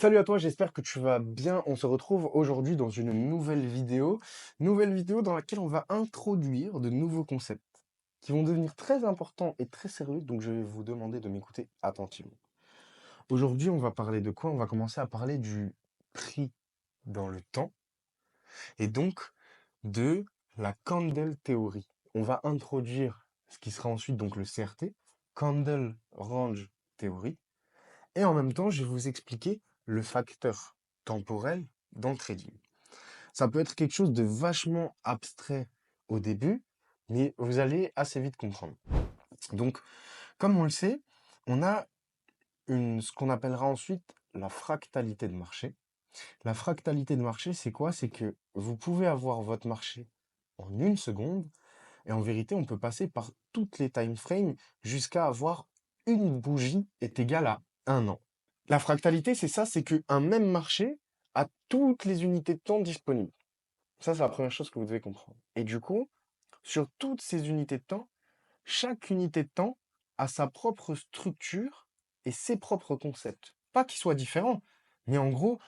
Salut à toi, j'espère que tu vas bien. On se retrouve aujourd'hui dans une nouvelle vidéo dans laquelle on va introduire de nouveaux concepts qui vont devenir très importants et très sérieux, donc je vais vous demander de m'écouter attentivement. Aujourd'hui, on va parler de quoi? On va commencer à parler du prix dans le temps et donc de la Candle Theory. On va introduire ce qui sera ensuite donc le CRT, Candle Range Theory, et en même temps, je vais vous expliquer le facteur temporel dans le trading. Ça peut être quelque chose de vachement abstrait au début, mais vous allez assez vite comprendre. Donc, comme on le sait, on a ce qu'on appellera ensuite la fractalité de marché. La fractalité de marché, c'est quoi? C'est que vous pouvez avoir votre marché en une seconde, et en vérité, on peut passer par toutes les time frames jusqu'à avoir une bougie est égale à 1 an. La fractalité, c'est ça, c'est qu'un même marché a toutes les unités de temps disponibles. Ça, c'est la première chose que vous devez comprendre. Et du coup, sur toutes ces unités de temps, chaque unité de temps a sa propre structure et ses propres concepts. Pas qu'ils soient différents, mais en gros,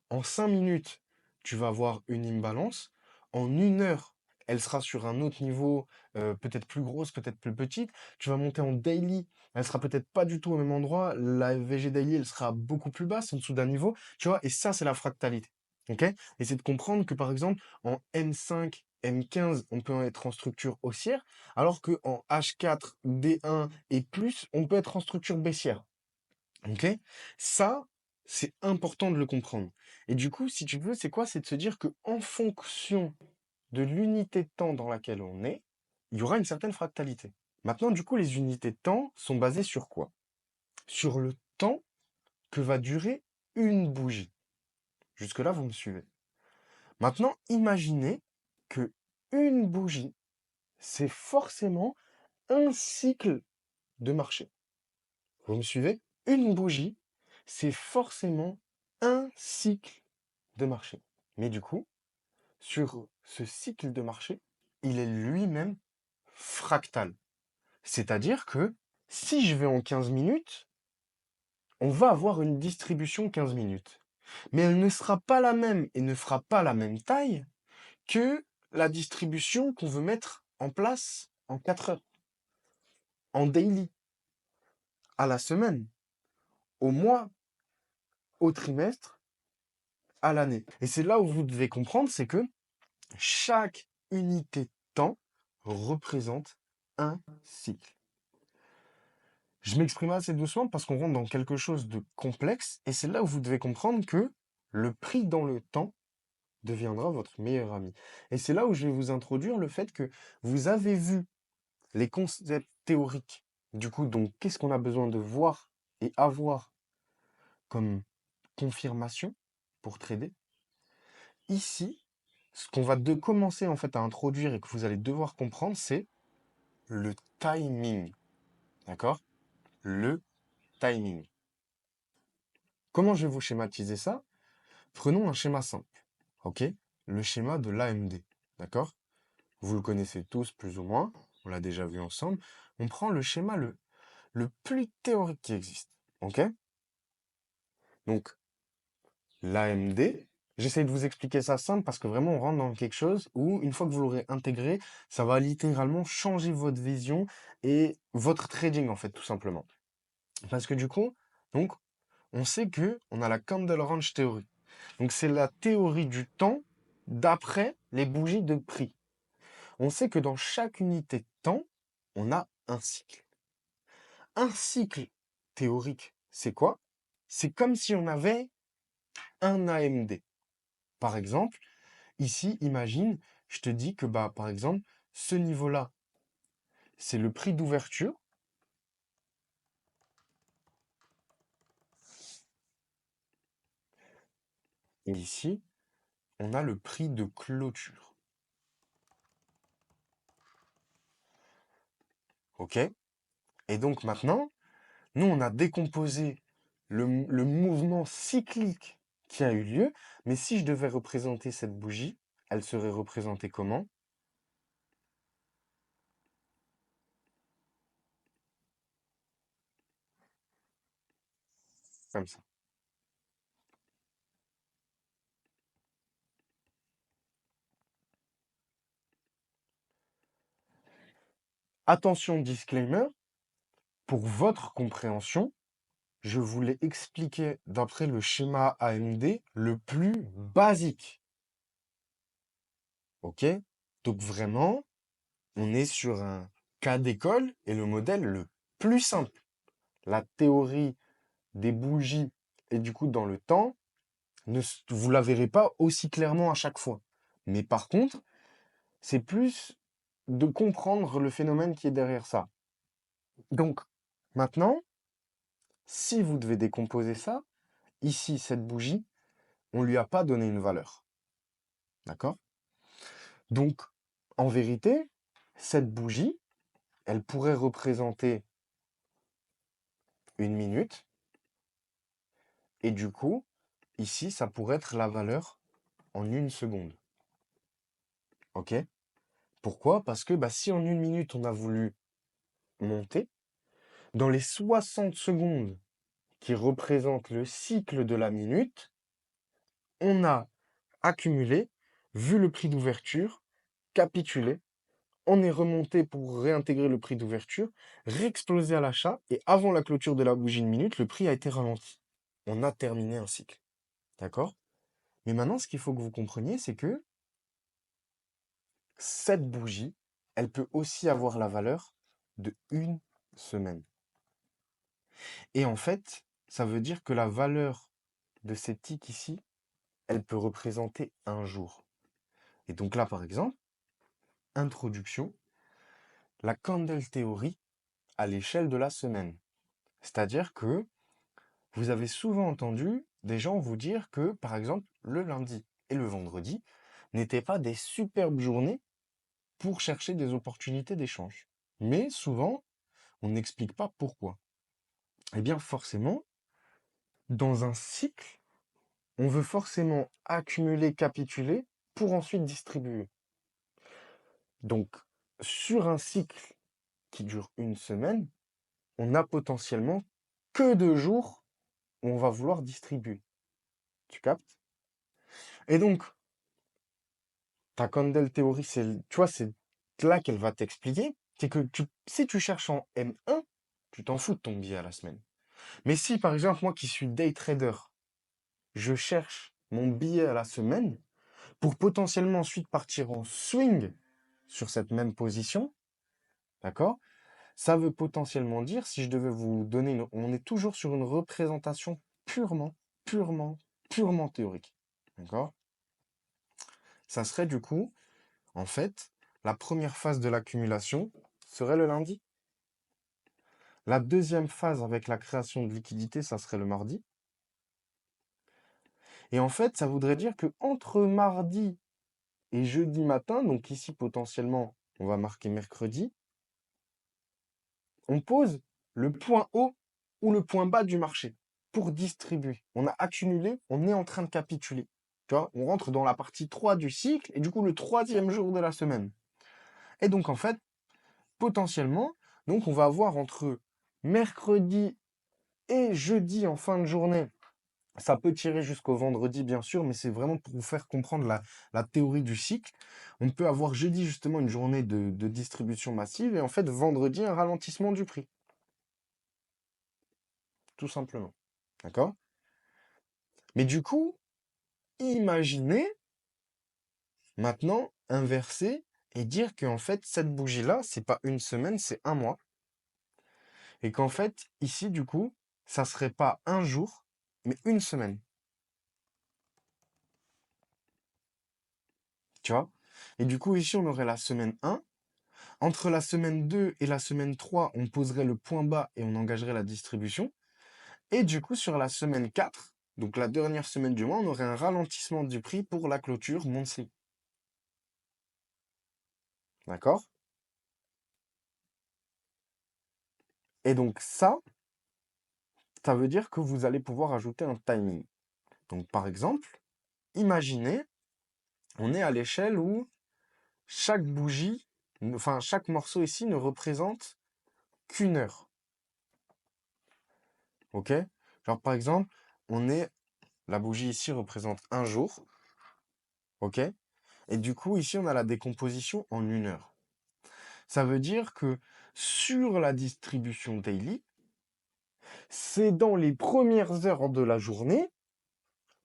en 5 minutes, tu vas avoir une imbalance. En 1 heure, elle sera sur un autre niveau, peut-être plus grosse, peut-être plus petite. Tu vas monter en daily, elle sera peut-être pas du tout au même endroit. La VG daily, elle sera beaucoup plus basse, en dessous d'un niveau. Tu vois, et ça, c'est la fractalité. OK? Et c'est de comprendre que, par exemple, en M5, M15, on peut être en structure haussière, alors qu'en H4, D1 et plus, on peut être en structure baissière. OK? Ça, c'est important de le comprendre. Et du coup, si tu veux, c'est quoi? C'est de se dire que en fonction de l'unité de temps dans laquelle on est, il y aura une certaine fractalité. Maintenant, du coup, les unités de temps sont basées sur quoi? Sur le temps que va durer une bougie. Jusque-là, vous me suivez. Maintenant, imaginez que une bougie, c'est forcément un cycle de marché. Vous me suivez? Une bougie, c'est forcément un cycle de marché. Mais du coup, sur ce cycle de marché, il est lui-même fractal. C'est-à-dire que si je vais en 15 minutes, on va avoir une distribution 15 minutes. Mais elle ne sera pas la même et ne fera pas la même taille que la distribution qu'on veut mettre en place en 4 heures, en daily, à la semaine, au mois, au trimestre, à l'année. Et c'est là où vous devez comprendre, c'est que chaque unité de temps représente un cycle. Je m'exprime assez doucement parce qu'on rentre dans quelque chose de complexe et c'est là où vous devez comprendre que le prix dans le temps deviendra votre meilleur ami. Et c'est là où je vais vous introduire le fait que vous avez vu les concepts théoriques. Du coup, donc, qu'est-ce qu'on a besoin de voir et avoir comme confirmation pour trader? Ici, ce qu'on va commencer en fait à introduire et que vous allez devoir comprendre, c'est le timing. D'accord? Le timing. Comment je vais vous schématiser ça? Prenons un schéma simple. OK? Le schéma de l'AMD. D'accord? Vous le connaissez tous plus ou moins. On l'a déjà vu ensemble. On prend le schéma le plus théorique qui existe. OK? Donc, l'AMD, j'essaie de vous expliquer ça simple parce que vraiment on rentre dans quelque chose où, une fois que vous l'aurez intégré, ça va littéralement changer votre vision et votre trading en fait, tout simplement. Parce que du coup, donc, on sait que on a la Candle Range Theory. Donc c'est la théorie du temps d'après les bougies de prix. On sait que dans chaque unité de temps, on a un cycle. Un cycle théorique, c'est quoi? C'est comme si on avait un AMD. Par exemple, ici, imagine, je te dis que bah par exemple, ce niveau-là, c'est le prix d'ouverture. Et ici, on a le prix de clôture. OK? Et donc maintenant, nous, on a décomposé le mouvement cyclique qui a eu lieu, mais si je devais représenter cette bougie, elle serait représentée comment? Comme ça. Attention, disclaimer, pour votre compréhension, je vous l'ai expliqué d'après le schéma AMD le plus basique. Ok? Donc vraiment, on est sur un cas d'école et le modèle le plus simple. La théorie des bougies et du coup dans le temps, vous la verrez pas aussi clairement à chaque fois. Mais par contre, c'est plus de comprendre le phénomène qui est derrière ça. Donc, maintenant, si vous devez décomposer ça, ici, cette bougie, on ne lui a pas donné une valeur. D'accord? Donc, en vérité, cette bougie, elle pourrait représenter une minute. Et du coup, ici, ça pourrait être la valeur en une seconde. OK? Pourquoi? Parce que si en une minute, on a voulu monter, dans les 60 secondes qui représentent le cycle de la minute, on a accumulé, vu le prix d'ouverture, capitulé, on est remonté pour réintégrer le prix d'ouverture, réexplosé à l'achat, et avant la clôture de la bougie de minute, le prix a été ralenti. On a terminé un cycle. D'accord? Mais maintenant, ce qu'il faut que vous compreniez, c'est que cette bougie, elle peut aussi avoir la valeur de une semaine. Et en fait, ça veut dire que la valeur de ces tics ici, elle peut représenter un jour. Et donc là, par exemple, introduction, la candle theory à l'échelle de la semaine. C'est-à-dire que vous avez souvent entendu des gens vous dire que, par exemple, le lundi et le vendredi n'étaient pas des superbes journées pour chercher des opportunités d'échange. Mais souvent, on n'explique pas pourquoi. Eh bien, forcément, dans un cycle, on veut forcément accumuler, capituler pour ensuite distribuer. Donc, sur un cycle qui dure une semaine, on n'a potentiellement que 2 jours où on va vouloir distribuer. Tu captes? Et donc, ta candle theory, tu vois, c'est là qu'elle va t'expliquer. C'est que si tu cherches en M1, tu t'en fous de ton billet à la semaine. Mais si, par exemple, moi qui suis day trader, je cherche mon billet à la semaine pour potentiellement ensuite partir en swing sur cette même position, d'accord? Ça veut potentiellement dire, si je devais vous donner on est toujours sur une représentation purement, purement, purement théorique, d'accord? Ça serait du coup, en fait, la première phase de l'accumulation serait le lundi. La deuxième phase avec la création de liquidité, ça serait le mardi. Et en fait, ça voudrait dire que entre mardi et jeudi matin, donc ici potentiellement, on va marquer mercredi, on pose le point haut ou le point bas du marché pour distribuer. On a accumulé, on est en train de capituler. Tu vois, on rentre dans la partie 3 du cycle et du coup le troisième jour de la semaine. Et donc en fait, potentiellement, donc on va avoir entre mercredi et jeudi en fin de journée. Ça peut tirer jusqu'au vendredi, bien sûr, mais c'est vraiment pour vous faire comprendre la théorie du cycle. On peut avoir jeudi, justement, une journée de distribution massive, et en fait, vendredi, un ralentissement du prix. Tout simplement. D'accord? Mais du coup, imaginez maintenant inverser et dire qu'en fait, cette bougie-là, c'est pas une semaine, c'est un mois. Et qu'en fait, ici, du coup, ça serait pas un jour, mais une semaine. Tu vois? Et du coup, ici, on aurait la semaine 1. Entre la semaine 2 et la semaine 3, on poserait le point bas et on engagerait la distribution. Et du coup, sur la semaine 4, donc la dernière semaine du mois, on aurait un ralentissement du prix pour la clôture monthly. D'accord? Et donc ça veut dire que vous allez pouvoir ajouter un timing. Donc par exemple, imaginez, on est à l'échelle où chaque bougie, enfin chaque morceau ici ne représente qu'une heure. Ok? Genre par exemple, la bougie ici représente un jour. Ok? Et du coup, ici, on a la décomposition en une heure. Ça veut dire que sur la distribution daily, c'est dans les premières heures de la journée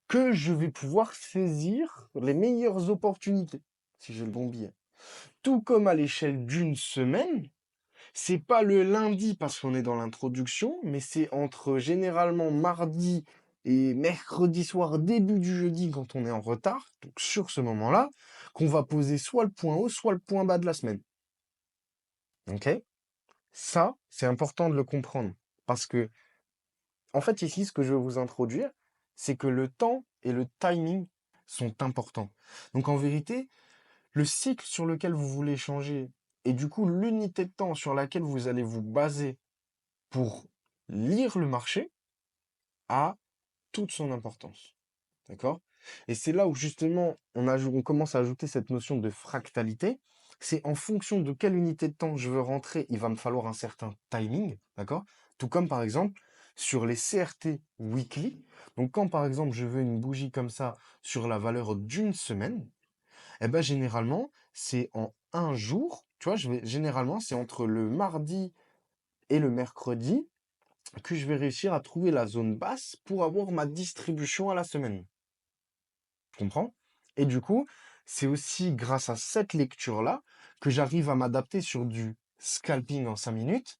que je vais pouvoir saisir les meilleures opportunités, si j'ai le bon billet. Tout comme à l'échelle d'une semaine, c'est pas le lundi parce qu'on est dans l'introduction, mais c'est entre généralement mardi et mercredi soir, début du jeudi quand on est en retard, donc sur ce moment-là, qu'on va poser soit le point haut, soit le point bas de la semaine. Ok? Ça, c'est important de le comprendre. Parce que, en fait, ici, ce que je veux vous introduire, c'est que le temps et le timing sont importants. Donc, en vérité, le cycle sur lequel vous voulez changer et du coup, l'unité de temps sur laquelle vous allez vous baser pour lire le marché a toute son importance. D'accord? Et c'est là où justement on commence à ajouter cette notion de fractalité. C'est en fonction de quelle unité de temps je veux rentrer, il va me falloir un certain timing. D'accord? Tout comme par exemple sur les CRT weekly. Donc quand par exemple je veux une bougie comme ça sur la valeur d'une semaine, eh ben généralement c'est en un jour. Tu vois, généralement c'est entre le mardi et le mercredi que je vais réussir à trouver la zone basse pour avoir ma distribution à la semaine. Tu comprends? Et du coup, c'est aussi grâce à cette lecture-là que j'arrive à m'adapter sur du scalping en 5 minutes,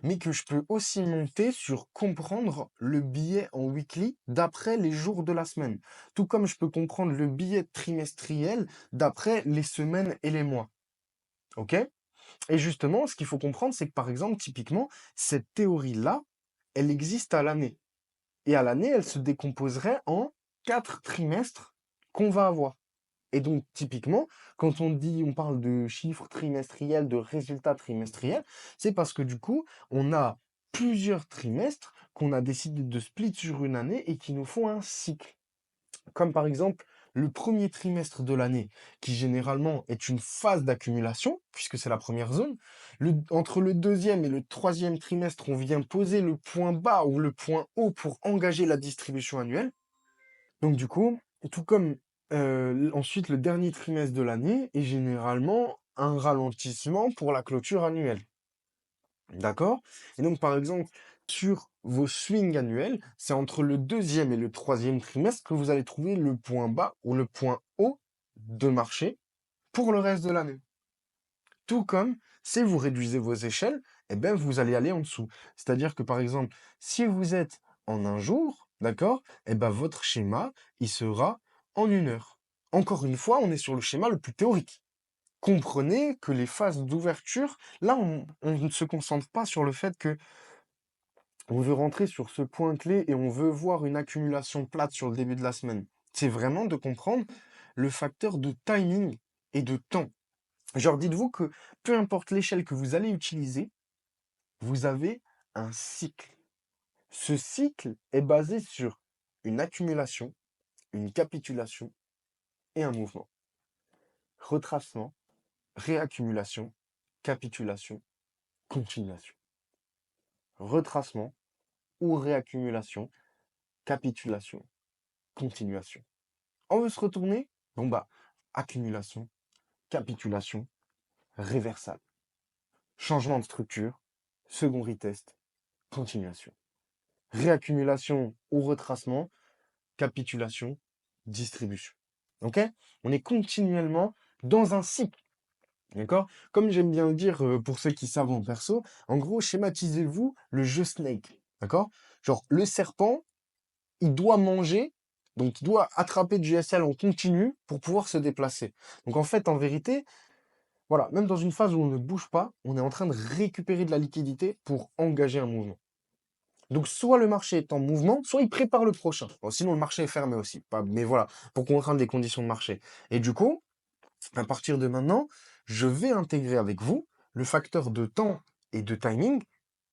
mais que je peux aussi monter sur comprendre le billet en weekly d'après les jours de la semaine. Tout comme je peux comprendre le billet trimestriel d'après les semaines et les mois. OK? Et justement, ce qu'il faut comprendre, c'est que par exemple, typiquement, cette théorie-là, elle existe à l'année. Et à l'année, elle se décomposerait en 4 trimestres qu'on va avoir. Et donc, typiquement, quand on parle de chiffres trimestriels, de résultats trimestriels, c'est parce que du coup, on a plusieurs trimestres qu'on a décidé de split sur une année et qui nous font un cycle. Comme par exemple le premier trimestre de l'année, qui généralement est une phase d'accumulation, puisque c'est la première zone. Entre le deuxième et le troisième trimestre, on vient poser le point bas ou le point haut pour engager la distribution annuelle. Donc du coup, tout comme ensuite le dernier trimestre de l'année est généralement un ralentissement pour la clôture annuelle. D'accord? Et donc, par exemple, sur vos swings annuels, c'est entre le deuxième et le troisième trimestre que vous allez trouver le point bas ou le point haut de marché pour le reste de l'année. Tout comme si vous réduisez vos échelles, eh ben, vous allez aller en dessous. C'est-à-dire que, par exemple, si vous êtes en un jour, d'accord, eh ben, votre schéma, il sera en une heure. Encore une fois, on est sur le schéma le plus théorique. Comprenez que les phases d'ouverture, là, on ne se concentre pas sur le fait que on veut rentrer sur ce point clé et on veut voir une accumulation plate sur le début de la semaine. C'est vraiment de comprendre le facteur de timing et de temps. Genre, dites-vous que peu importe l'échelle que vous allez utiliser, vous avez un cycle. Ce cycle est basé sur une accumulation, une capitulation et un mouvement. Retracement, réaccumulation, capitulation, continuation. Retracement ou réaccumulation, capitulation, continuation. On veut se retourner? Bon bah, accumulation, capitulation, réversal. Changement de structure, second retest, continuation. Réaccumulation ou retracement, capitulation, distribution. Ok? On est continuellement dans un cycle. D'accord? Comme j'aime bien le dire pour ceux qui savent en perso, en gros, schématisez-vous le jeu Snake. D'accord? Genre, le serpent, il doit manger, donc il doit attraper du SL en continu pour pouvoir se déplacer. Donc en fait, en vérité, voilà, même dans une phase où on ne bouge pas, on est en train de récupérer de la liquidité pour engager un mouvement. Donc soit le marché est en mouvement, soit il prépare le prochain. Bon, sinon le marché est fermé aussi. Mais voilà, pour contraindre les conditions de marché. Et du coup, à partir de maintenant, je vais intégrer avec vous le facteur de temps et de timing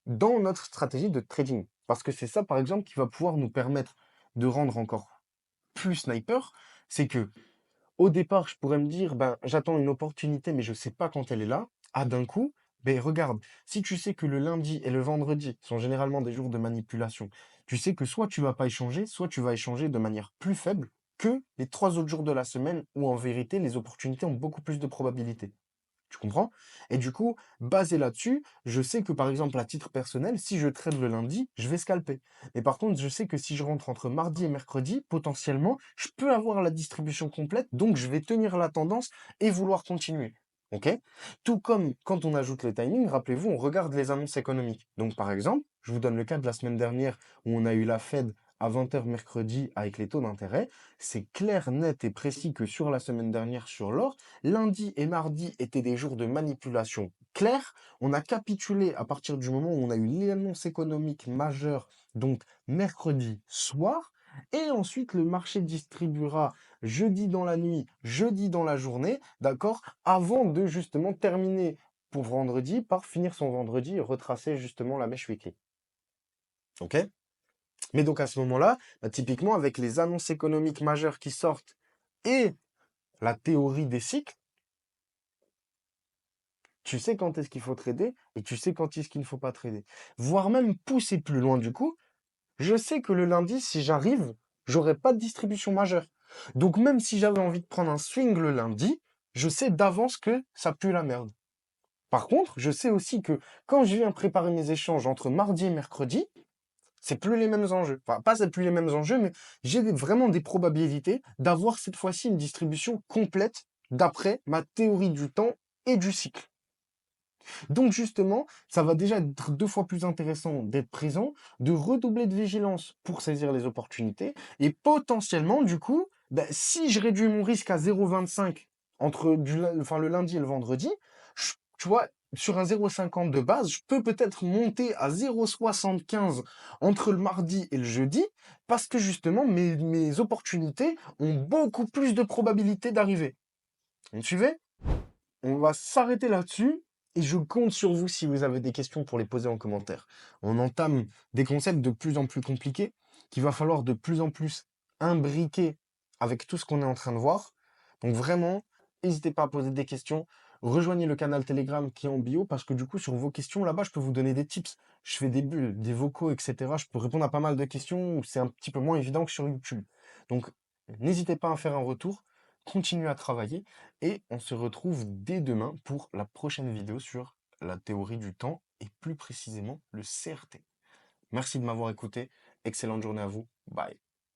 dans notre stratégie de trading. Parce que c'est ça, par exemple, qui va pouvoir nous permettre de rendre encore plus sniper. C'est que au départ, je pourrais me dire, ben, j'attends une opportunité, mais je ne sais pas quand elle est là. Ah, d'un coup, ben, regarde, si tu sais que le lundi et le vendredi sont généralement des jours de manipulation, tu sais que soit tu vas pas échanger, soit tu vas échanger de manière plus faible que les 3 autres jours de la semaine où en vérité les opportunités ont beaucoup plus de probabilité. Tu comprends? Et du coup, basé là-dessus, je sais que par exemple, à titre personnel, si je trade le lundi, je vais scalper. Mais par contre, je sais que si je rentre entre mardi et mercredi, potentiellement, je peux avoir la distribution complète, donc je vais tenir la tendance et vouloir continuer. OK? Tout comme quand on ajoute les timings, rappelez-vous, on regarde les annonces économiques. Donc par exemple, je vous donne le cas de la semaine dernière où on a eu la Fed à 20 h mercredi avec les taux d'intérêt. C'est clair, net et précis que sur la semaine dernière sur l'or, lundi et mardi étaient des jours de manipulation claire. On a capitulé à partir du moment où on a eu l'annonce économique majeure, donc mercredi soir. Et ensuite, le marché distribuera jeudi dans la nuit, jeudi dans la journée, d'accord, avant de justement terminer pour vendredi par finir son vendredi et retracer justement la mèche weekly. OK? Mais donc à ce moment-là, bah, typiquement avec les annonces économiques majeures qui sortent et la théorie des cycles, tu sais quand est-ce qu'il faut trader et tu sais quand est-ce qu'il ne faut pas trader. Voire même pousser plus loin du coup, je sais que le lundi, si j'arrive, j'aurai pas de distribution majeure. Donc même si j'avais envie de prendre un swing le lundi, je sais d'avance que ça pue la merde. Par contre, je sais aussi que quand je viens préparer mes échanges entre mardi et mercredi, c'est plus les mêmes enjeux. Enfin, pas c'est plus les mêmes enjeux, mais j'ai vraiment des probabilités d'avoir cette fois-ci une distribution complète d'après ma théorie du temps et du cycle. Donc justement, ça va déjà être 2 fois plus intéressant d'être présent, de redoubler de vigilance pour saisir les opportunités et potentiellement, du coup, bah, si je réduis mon risque à 0,25 entre le lundi et le vendredi, tu vois, sur un 0,50 de base, je peux peut-être monter à 0,75 entre le mardi et le jeudi parce que justement, mes opportunités ont beaucoup plus de probabilité d'arriver. Vous me suivez? On va s'arrêter là-dessus et je compte sur vous si vous avez des questions pour les poser en commentaire. On entame des concepts de plus en plus compliqués qu'il va falloir de plus en plus imbriquer avec tout ce qu'on est en train de voir. Donc vraiment, n'hésitez pas à poser des questions. Rejoignez le canal Telegram qui est en bio parce que du coup, sur vos questions, là-bas, je peux vous donner des tips. Je fais des bulles, des vocaux, etc. Je peux répondre à pas mal de questions où c'est un petit peu moins évident que sur YouTube. Donc, n'hésitez pas à faire un retour. Continuez à travailler. Et on se retrouve dès demain pour la prochaine vidéo sur la théorie du temps et plus précisément le CRT. Merci de m'avoir écouté. Excellente journée à vous. Bye.